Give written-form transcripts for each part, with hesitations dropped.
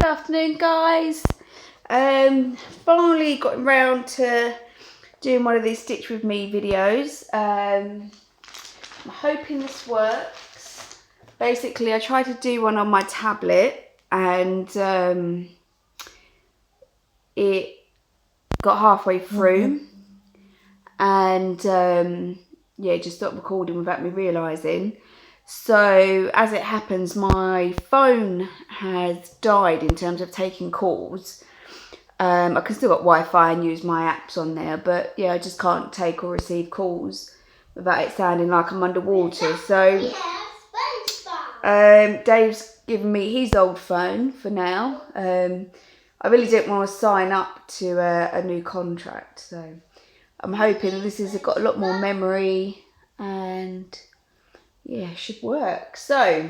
afternoon, guys. Finally got around to doing one of these stitch with me videos. I'm hoping this works. Basically, I tried to do one on my tablet and it got halfway through and yeah, it just stopped recording without me realising. So as it happens, my phone has died in terms of taking calls. I can still got Wi-Fi and use my apps on there, but yeah, I just can't take or receive calls without it sounding like I'm underwater. So Dave's given me his old phone for now. I really didn't want to sign up to a new contract, so I'm hoping this has got a lot more memory and yeah, should work. So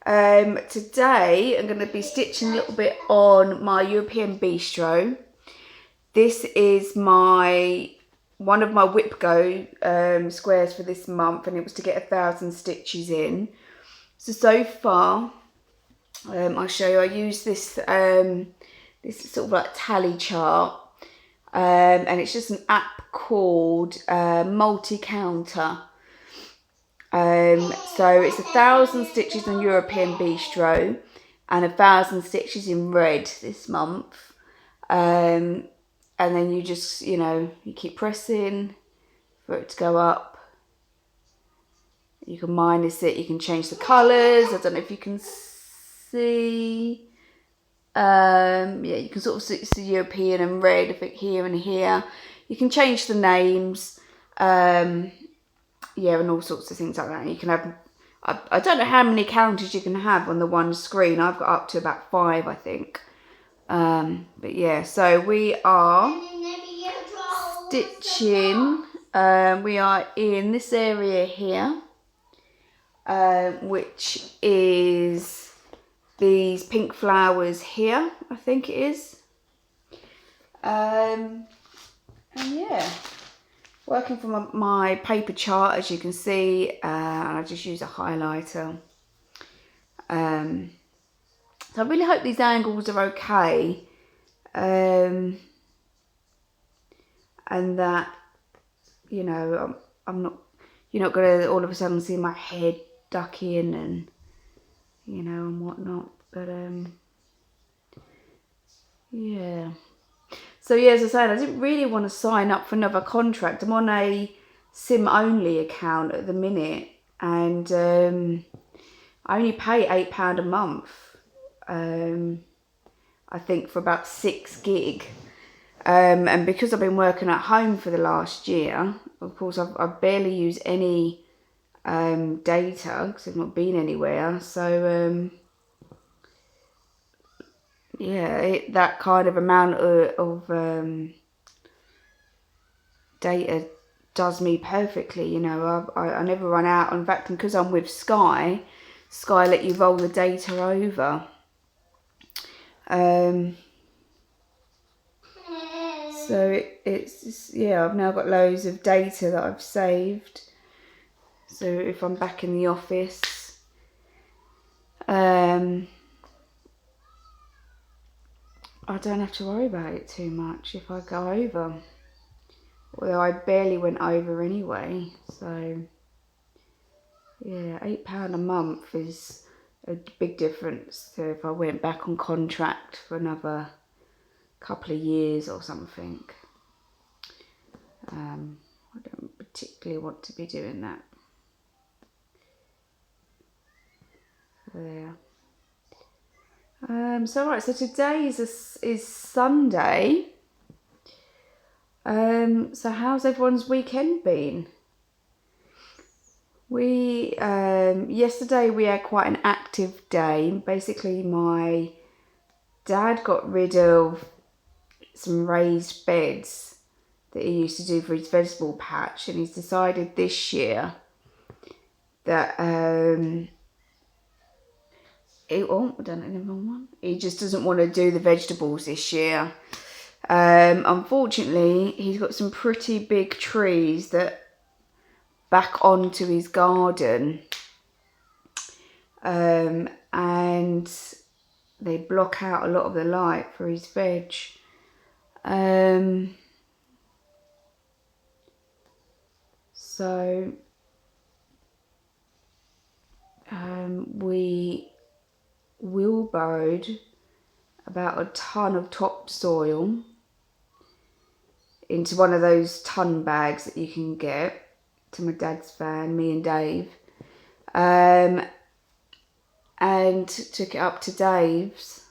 today I'm going to be stitching a little bit on my European Bistro. This is one of my Whip Go squares for this month, and it was to get 1,000 stitches in. So far, I'll show you. I use this this sort of like tally chart, and it's just an app called Multi-Counter. So it's 1,000 stitches on European Bistro and 1,000 stitches in red this month. And then you just, you keep pressing for it to go up. You can minus it, you can change the colours. I don't know if you can see. Yeah, you can sort of see the European and red, I think here and here. You can change the names. Yeah, and all sorts of things like that. You can have, I don't know how many counters you can have on the one screen. I've got up to about 5, I think. But yeah, so we are stitching. We are in this area here, which is these pink flowers here, I think it is. And yeah. Working from my paper chart, as you can see, and I just use a highlighter. So I really hope these angles are okay, and that I'm not, you're not gonna all of a sudden see my head duck in and and whatnot. But yeah. So yeah, as I said, I didn't really want to sign up for another contract. I'm on a SIM only account at the minute, and I only pay £8 a month. I think for about 6 gig. And because I've been working at home for the last year, of course I've barely used any data because I've not been anywhere. So yeah, that kind of amount of data does me perfectly. I never run out. In fact, because I'm with Sky let you roll the data over. So it's just, yeah, I've now got loads of data that I've saved. So if I'm back in the office, I don't have to worry about it too much if I go over. Although I barely went over anyway. So yeah, £8 a month is a big difference to if I went back on contract for another couple of years or something. I don't particularly want to be doing that. There. So right, so today is Sunday. So how's everyone's weekend been? We yesterday we had quite an active day. Basically, my dad got rid of some raised beds that he used to do for his vegetable patch, and he's decided this year that he just doesn't want to do the vegetables this year. Unfortunately, he's got some pretty big trees that back onto his garden, and they block out a lot of the light for his veg. So we wheelbarrowed about a ton of topsoil into one of those ton bags that you can get to my dad's van, me and Dave, and took it up to Dave's,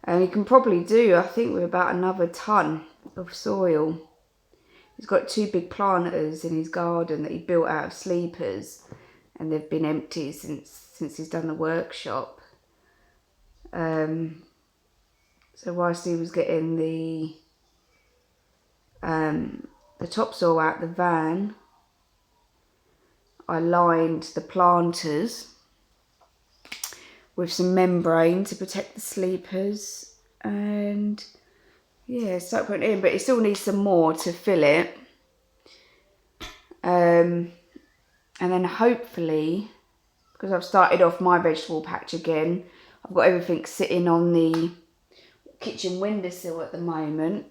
and he can probably do, I think, with about another ton of soil. He's got 2 big planters in his garden that he built out of sleepers, and they've been empty since he's done the workshop. So whilst he was getting the topsoil out the van, I lined the planters with some membrane to protect the sleepers, and yeah, start putting it in, but it still needs some more to fill it. And then hopefully, because I've started off my vegetable patch again, I've got everything sitting on the kitchen windowsill at the moment.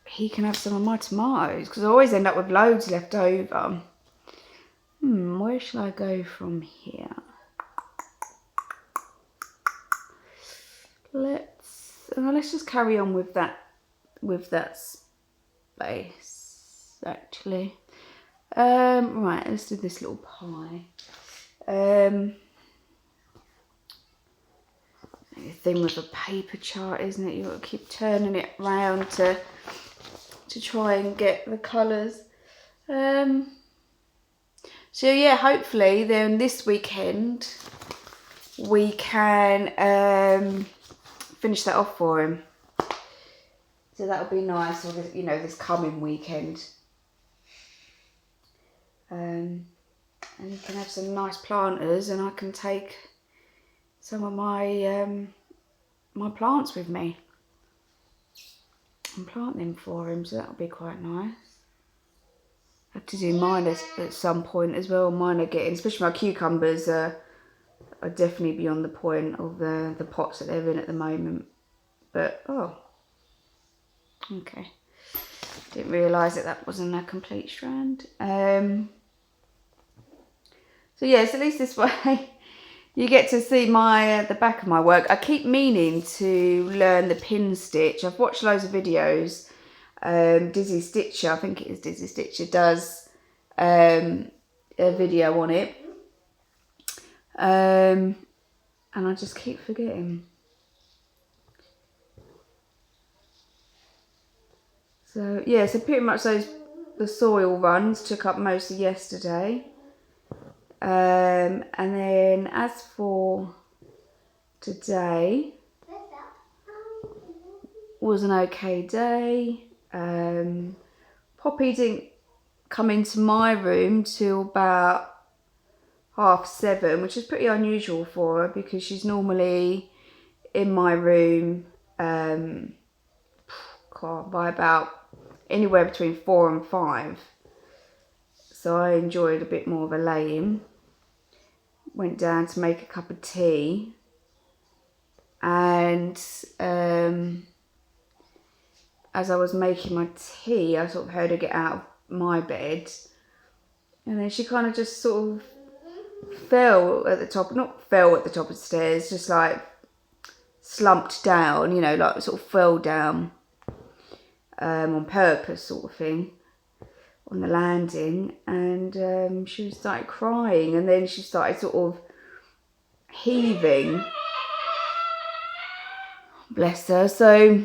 He can have some of my tomatoes, because I always end up with loads left over. Where shall I go from here? Let's just carry on with that space, actually. Right, let's do this little pie. The thing with a paper chart, isn't it? You've got to keep turning it round to try and get the colours. So yeah, hopefully then this weekend we can finish that off for him. So that'll be nice, or this, this coming weekend. And he can have some nice planters, and I can take some of my my plants with me and plant them for him. So that'll be quite nice. I have to do mine at some point as well. Mine are getting, especially my cucumbers, are definitely beyond the point of the pots that they're in at the moment. But okay, didn't realise that wasn't a complete strand. So yes, at least this way you get to see my the back of my work. I keep meaning to learn the pin stitch. I've watched loads of videos. Dizzy Stitcher, I think it is Dizzy Stitcher, does a video on it. And I just keep forgetting. So yeah, so pretty much the soil runs took up most of yesterday. And then as for today, was an okay day. Poppy didn't come into my room till about 7:30, which is pretty unusual for her, because she's normally in my room by about anywhere between 4 and 5. So I enjoyed a bit more of a lay-in. Went down to make a cup of tea, and as I was making my tea, I sort of heard her get out of my bed, and then she kind of just sort of fell at the top, not fell at the top of the stairs, just like slumped down, like sort of fell down on purpose, sort of thing, on the landing. And she started crying, and then she started sort of heaving, bless her. So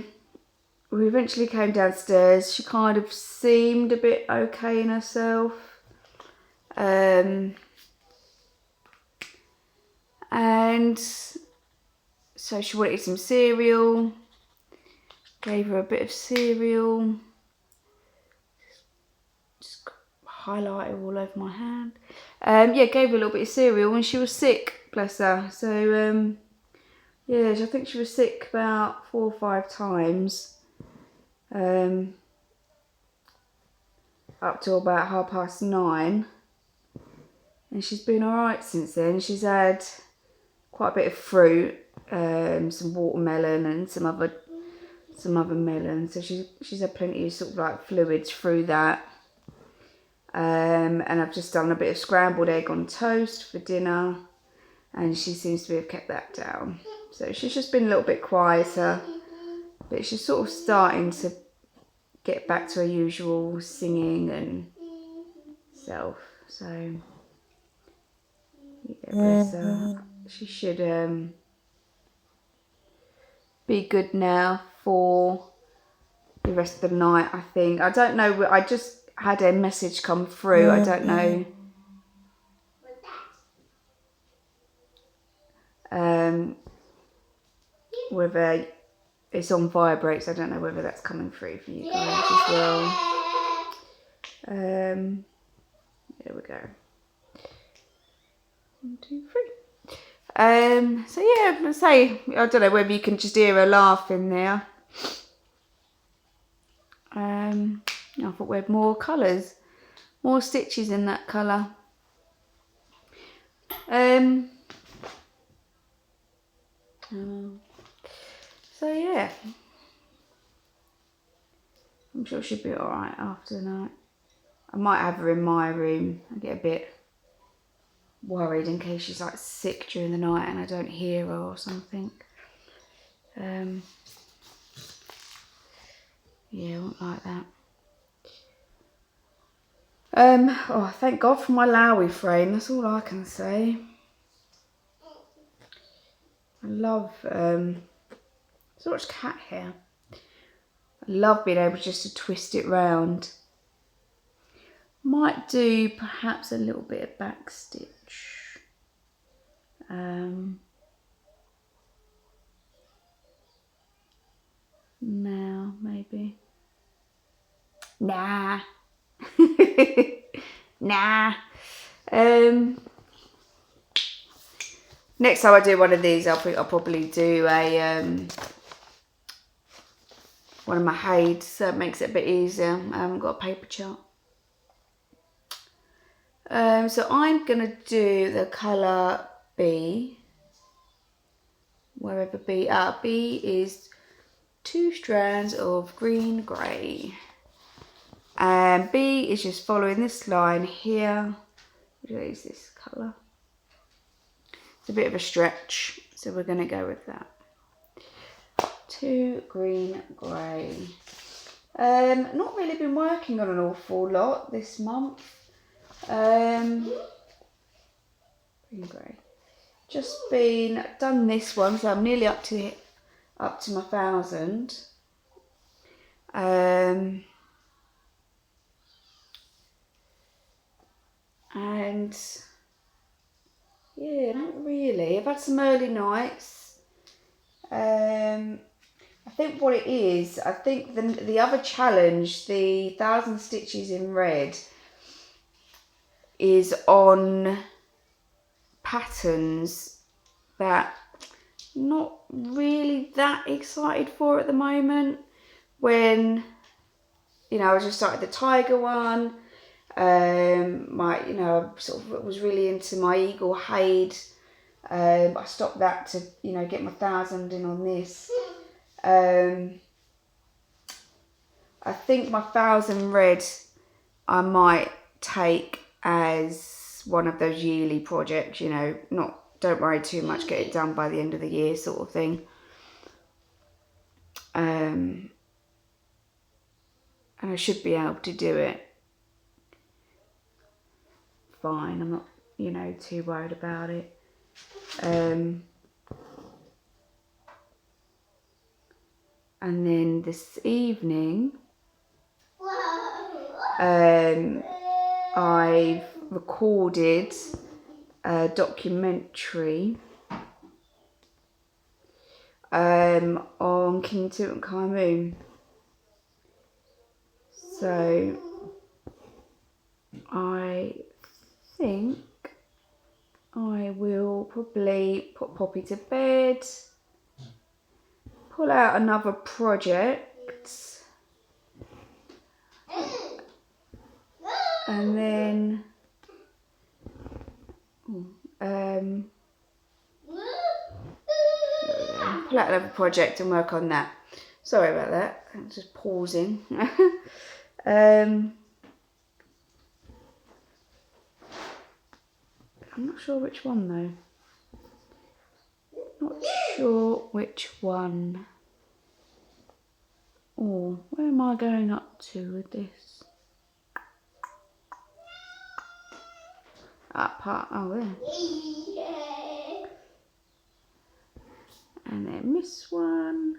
we eventually came downstairs. She kind of seemed a bit okay in herself. And so she wanted some cereal. Gave her a bit of cereal. Just highlighted all over my hand. Yeah, gave her a little bit of cereal when she was sick, bless her. So yeah, I think she was sick about 4 or 5 times. Up till about 9:30. and she's been alright since then. She's had quite a bit of fruit, some watermelon and some other melon. So she's had plenty of sort of like fluids through that. And I've just done a bit of scrambled egg on toast for dinner, and she seems to have kept that down. So she's just been a little bit quieter, but she's sort of starting to get back to her usual singing and self. So yeah, bless her. She should be good now for the rest of the night, I think. I don't know, I just had a message come through. I don't know whether it's on vibrate, so I don't know whether that's coming through for you guys as well. There we go. 1, 2, 3. So yeah, let's say, I don't know whether you can just hear her laughing there. I thought we had more colours, more stitches in that colour. So yeah, I'm sure she'll be alright after the night. I might have her in my room. I get a bit worried in case she's like sick during the night and I don't hear her or something. Yeah, I won't like that. Oh, thank God for my Lowy frame. That's all I can say. I love so much cat hair. I love being able just to twist it round. Might do perhaps a little bit of back stitch. Now maybe. Nah. Nah. Next time I do one of these, I'll probably do a one of my heids, so it makes it a bit easier. I haven't got a paper chart. So I'm gonna do the colour B. Wherever B, B is 2 strands of green grey. And B is just following this line here. What is this colour? It's a bit of a stretch, so we're going to go with that. 2 green grey. Not really been working on an awful lot this month. Green grey. Just done this one, so I'm nearly up to my 1,000. And yeah, not really. I've had some early nights. I think what it is, I think the other challenge, the 1,000 stitches in red, is on patterns that I'm not really that excited for at the moment. When, you know, I just started the tiger one. I sort of was really into my eagle Haid. I stopped that to, you know, get my 1,000 in on this. I think my 1,000 red I might take as one of those yearly projects, you know, don't worry too much, get it done by the end of the year sort of thing. And I should be able to do it fine. I'm not, you know, too worried about it. And then this evening, I've recorded a documentary on King Tutankhamun. So I think I will probably put Poppy to bed, pull out another project, and then pull out another project and work on that. Sorry about that, I'm just pausing. I'm not sure which one though. Not sure which one. Oh, where am I going up to with this? That part, oh there. And then this one.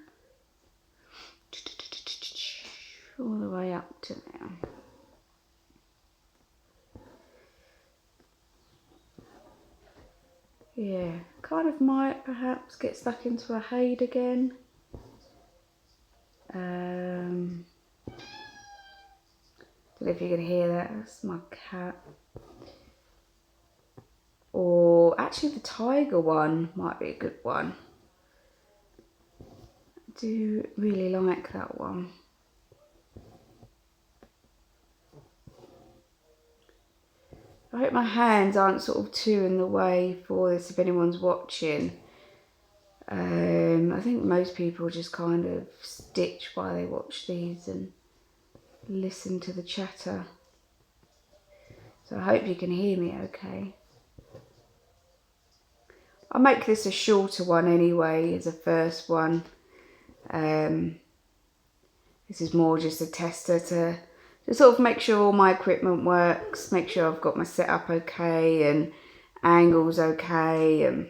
All the way up to there. Yeah, kind of might perhaps get stuck into a shade again. Don't know if you can hear that, that's my cat. Or actually the tiger one might be a good one. I do really like that one. I hope my hands aren't sort of too in the way for this if anyone's watching. I think most people just kind of stitch while they watch these and listen to the chatter. So I hope you can hear me okay. I'll make this a shorter one anyway as a first one. This is more just a tester to sort of make sure all my equipment works, make sure I've got my setup okay and angles okay and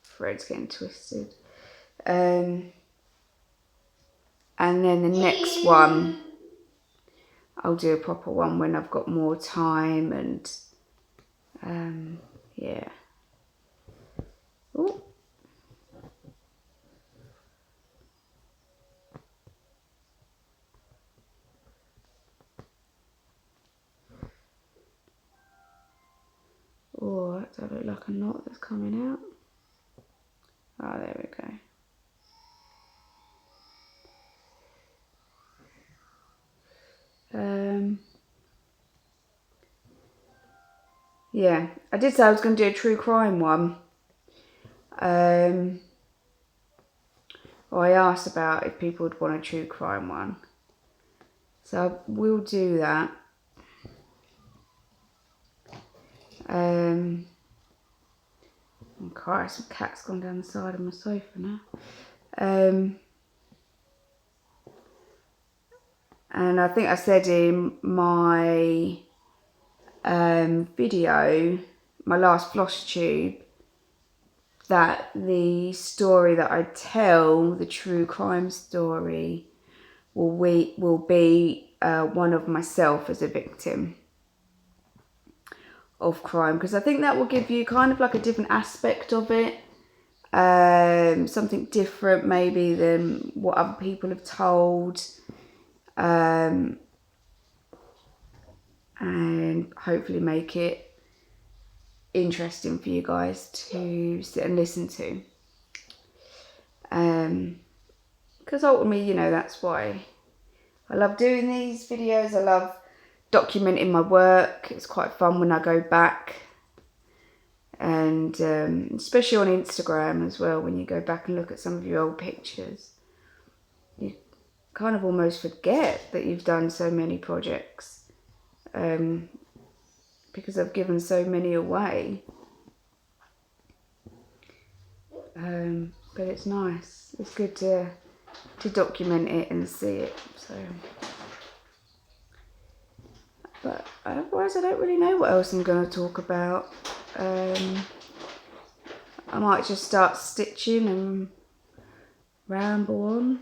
thread's getting twisted. And then the next one, I'll do a proper one when I've got more time and yeah. Ooh. Oh, that does look like a knot that's coming out. Oh, there we go. Yeah, I did say I was going to do a true crime one. Well, I asked about if people would want a true crime one. So I will do that. Oh Christ, some cat's gone down the side of my sofa now. And I think I said in my video, my last floss tube, that the story that I tell, the true crime story, will be one of myself as a victim of crime, because I think that will give you kind of like a different aspect of it, something different maybe than what other people have told, and hopefully make it interesting for you guys to sit and listen to, because ultimately, you know, that's why I love doing these videos. I love documenting my work. It's quite fun when I go back, and especially on Instagram as well, when you go back and look at some of your old pictures, you kind of almost forget that you've done so many projects, because I've given so many away. But it's nice, it's good to document it and see it. So, but otherwise I don't really know what else I'm going to talk about. I might just start stitching and ramble on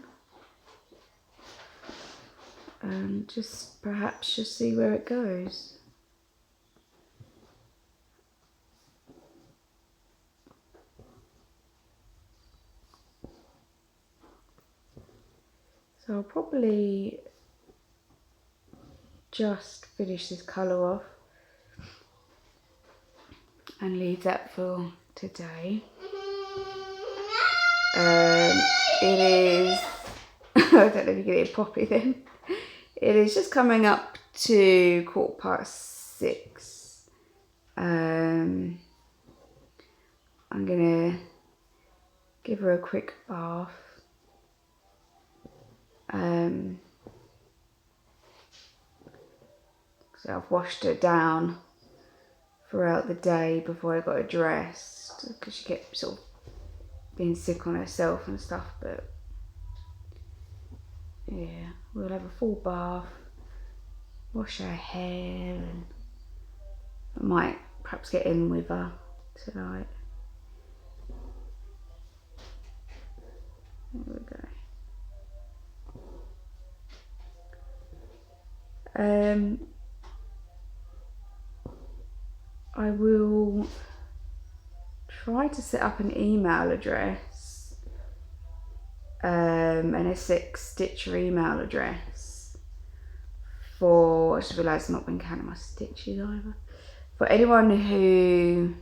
and just perhaps just see where it goes. So I'll probably just finish this colour off and leave that for today. It is, I don't know if you can hear Poppy then. It is just coming up to 6:15. I'm gonna give her a quick bath. So I've washed her down throughout the day before I got her dressed, because she kept sort of being sick on herself and stuff. But yeah, we'll have a full bath, wash her hair, and I might perhaps get in with her tonight. There we go. I will try to set up an email address, an Essex Stitcher email address for, I just realised I've not been counting my stitches either, for anyone who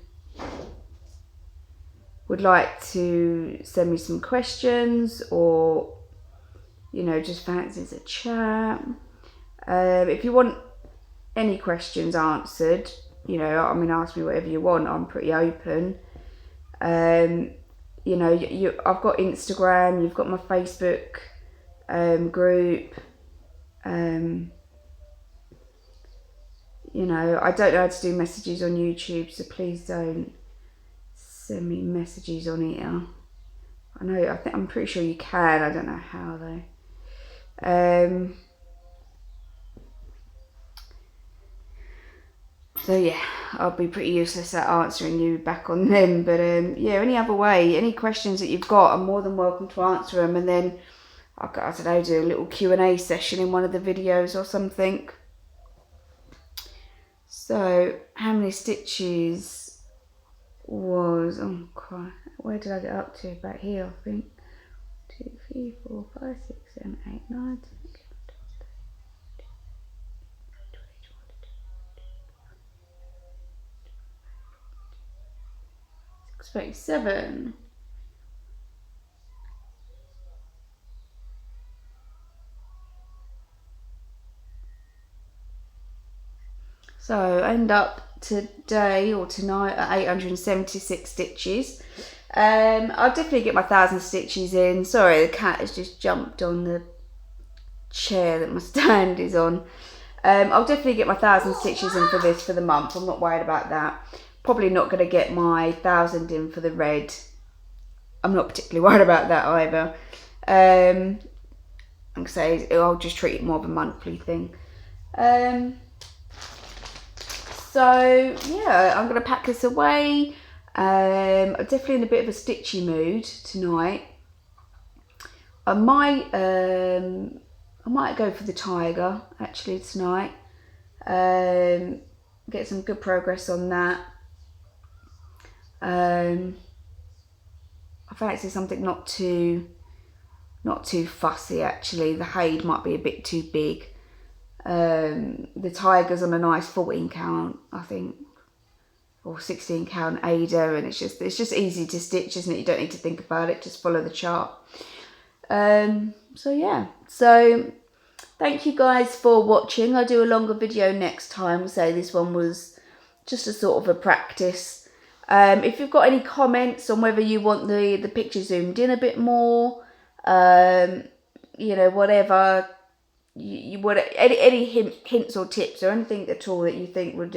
would like to send me some questions, or, you know, just fancies a chat. If you want any questions answered, you know, I mean, ask me whatever you want. I'm pretty open. You know, I've got Instagram. You've got my Facebook group. You know, I don't know how to do messages on YouTube, so please don't send me messages on here. I'm pretty sure you can. I don't know how though. So yeah, I'll be pretty useless at answering you back on them. But yeah, any other way, any questions that you've got, I'm more than welcome to answer them. And then, I don't know, do a little Q&A session in one of the videos or something. So, how many stitches was, oh crap, where did I get up to? Back here, I think. 2, 3, 4, 5, 6, 7, 8, 9, 10. 27. So I end up today or tonight at 876 stitches. I'll definitely get my 1,000 stitches in. Sorry, the cat has just jumped on the chair that my stand is on. I'll definitely get my 1,000 stitches in for the month. I'm not worried about that. Probably not going to get my 1,000 in for the red. I'm not particularly worried about that either. Like I say, I'll just treat it more of a monthly thing. So yeah, I'm going to pack this away. I'm definitely in a bit of a stitchy mood tonight. I might go for the tiger actually tonight. Get some good progress on that. I fancy something not too fussy actually. The Haid might be a bit too big. The tiger's on a nice 14 count, I think, or 16 count Ada, and it's just easy to stitch, isn't it? You don't need to think about it, just follow the chart. So yeah, so thank you guys for watching. I'll do a longer video next time, so this one was just a sort of a practice. If you've got any comments on whether you want the picture zoomed in a bit more, you know, whatever, you want any hints or tips or anything at all that you think would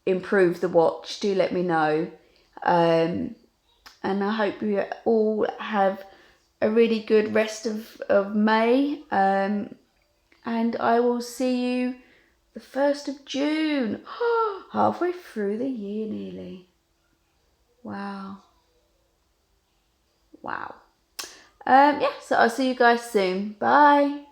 improve the watch, do let me know. And I hope you all have a really good rest of May, and I will see you the 1st of June. Halfway through the year nearly. Wow. Yeah, so I'll see you guys soon. Bye.